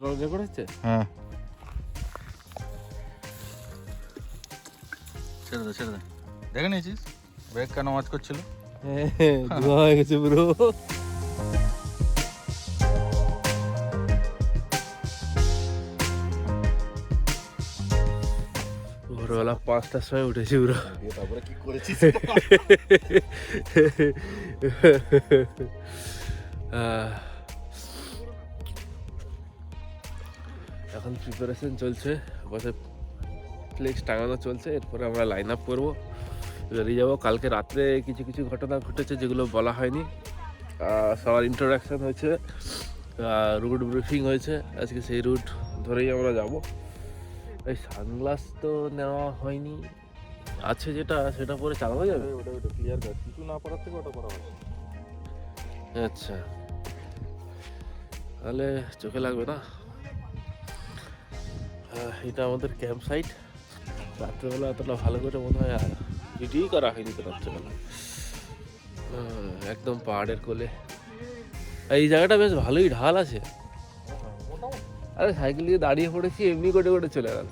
Record হচ্ছে? হ্যাঁ, ছেড়ে দে ছেড়ে দে। দেখে নিয়েছিস ব্রেক কেন আওয়াজ করছিল? ধোয়া হয়ে গেছে পুরো। ভোরবেলা 5টার সময় উঠেছি পুরো। তারপরে কি করেছিস? এখন প্রিপারেশন চলছে, বসে ফ্লেক্স টাঙানো চলছে। এরপরে আমরা লাইন আপ করবো, বেরিয়ে যাবো। কালকে রাত্রে কিছু কিছু ঘটনা ঘটেছে যেগুলো বলা হয়নি। সবার ইন্ট্রোডাকশান হয়েছে, রুট ব্রিফিং হয়েছে। আজকে সেই রুট ধরেই আমরা যাব। এই সানগ্লাস তো নেওয়া হয়নি, আছে যেটা সেটা পরে চালানো যাবে। ওটা ক্লিয়ার কাট, কিছু না পড়ার থেকে ওটা করা হবে। আচ্ছা, তাহলে চোখে লাগবে না। এটা আমাদের ক্যাম্প সাইট। রাত্রেবেলা এতটা ভালো করে মনে হয় আর ভিডিওই করা হয়নি তো রাত্রেবেলা। একদম পাহাড়ের কোলে। এই জায়গাটা বেশ ভালোই ঢাল আছে। আরে সাইকেল দিয়ে দাঁড়িয়ে পড়েছি, এমনি করে করে চলে গেল।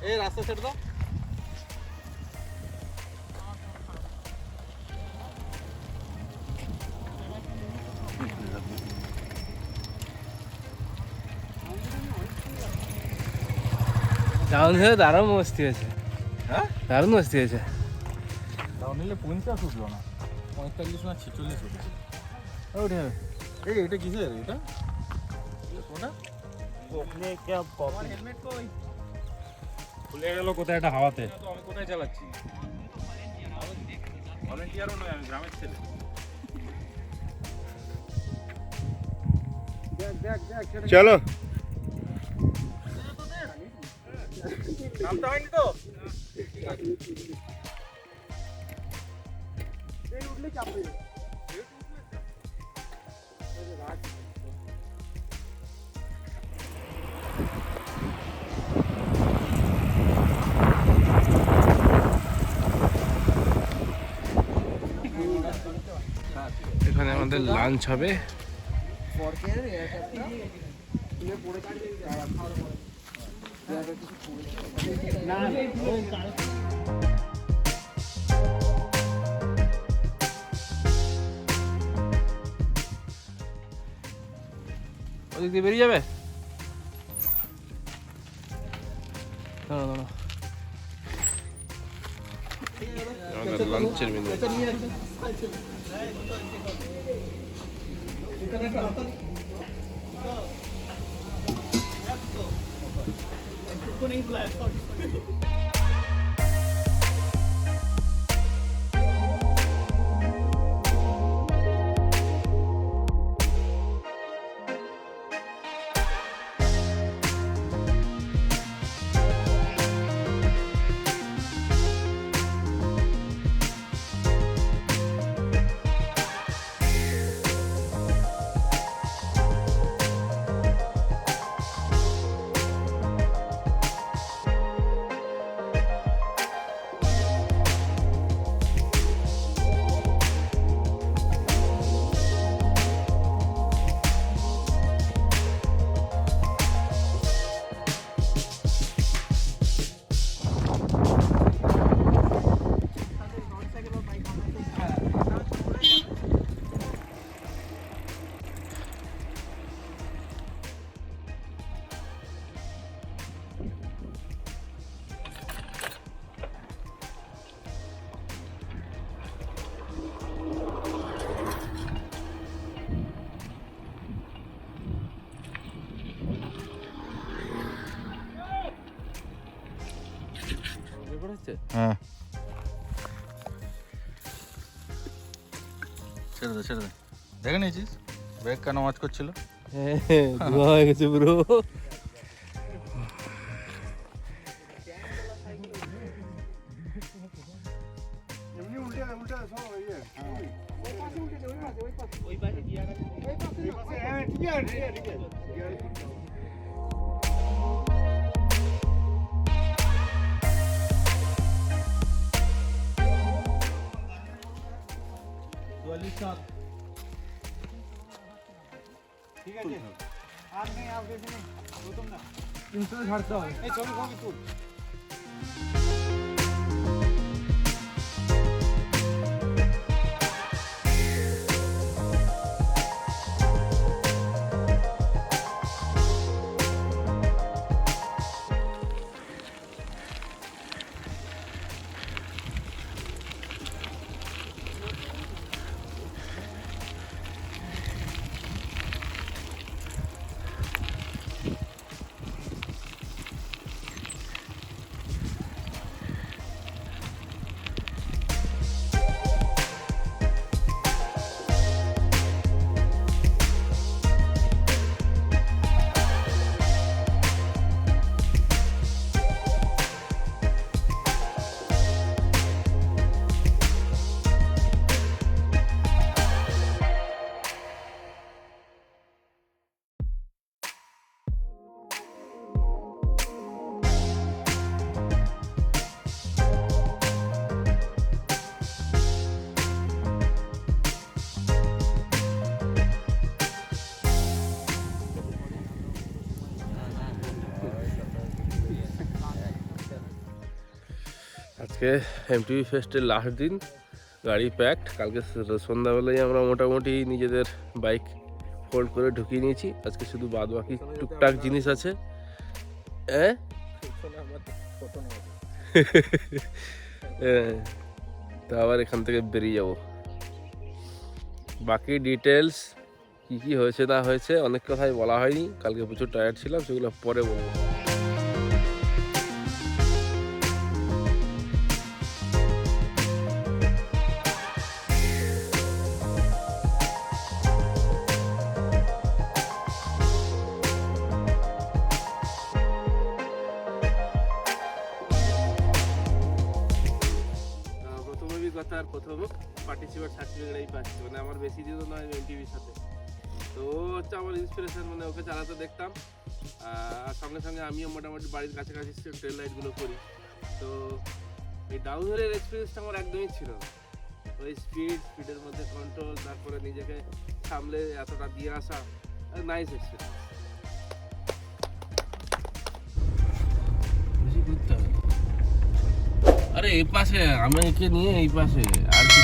এই রাস্তা ছেড়ে দাও। ডাউনহিলে দারুণ মস্তি আছে। হ্যাঁ, দারুণ মস্তি আছে। ডাউনহিলে 50 উঠলো না, 45 না 46 উঠেছে। ওঠে এই এটা কিসের এটা? কোনটা? হেলমেট কই? খুলে গেল কোথায় একটা হাওয়াতে। আমি কোথায় চালাচ্ছি? ভলান্টিয়ারও নয়, আমি গ্রামের ছেলে। চলো। নামতে হয়নি তো? এখানে আমাদের লাঞ্চ হবে। ওদিক দিয়ে বেরিয়ে যাবে। আমাদের লাঞ্চের মেনু। আসছে। হ্যাঁ ছেড়ে দে দেখে নিয়েছিস ব্রেক কেন ওয়াচ করছিল? হ্যাঁ ধোয়া হয়ে গেছে ব্রো। ঠিক আছে আর নেই আর বেশি নেই প্রথম না 300 ছাড়তে হবে এই ছবি তুল আজকে এমটিবি ফেস্টের লাস্ট দিন, গাড়ি প্যাকড। কালকে সন্ধ্যাবেলায় আমরা মোটামুটি নিজেদের বাইক ফোল্ড করে ঢুকিয়ে নিয়েছি। আজকে শুধু বাদ বাকি টুকটাক জিনিস আছে। তো আবার এখান থেকে বেরিয়ে যাব। বাকি ডিটেলস কী কী হয়েছে না হয়েছে অনেক কথাই বলা হয়নি, কালকে প্রচুর টায়ার্ড ছিলাম, সেগুলো পরে বলবো। আর প্রথম পার্টিসিপেট সার্টিফিকেটই পাচ্ছি, মানে আমার বেশি দিন নয় এমটিভির সাথে। তো ও হচ্ছে আমার ইন্সপিরেশন, মানে ওকে চালাতে দেখতাম আর সঙ্গে সঙ্গে আমিও মোটামুটি বাড়ির কাছাকাছি ট্রেল রাইডগুলো করি। তো এই ডাউনহিলের এক্সপিরিয়েন্সটা আমার একদমই ছিল না। ওই স্পিডের মধ্যে কন্ট্রোল, তারপরে নিজেকে সামলে এতটা দিয়ে আসা, নাইস এক্সপিরিয়েন্স। বেশি ঘুরতে হবে। আরে এই পাশে আমি একে নিয়ে এই পাশে আর কিছু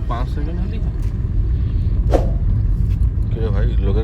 5 সেকেন্ড হলেই ভাই লোকের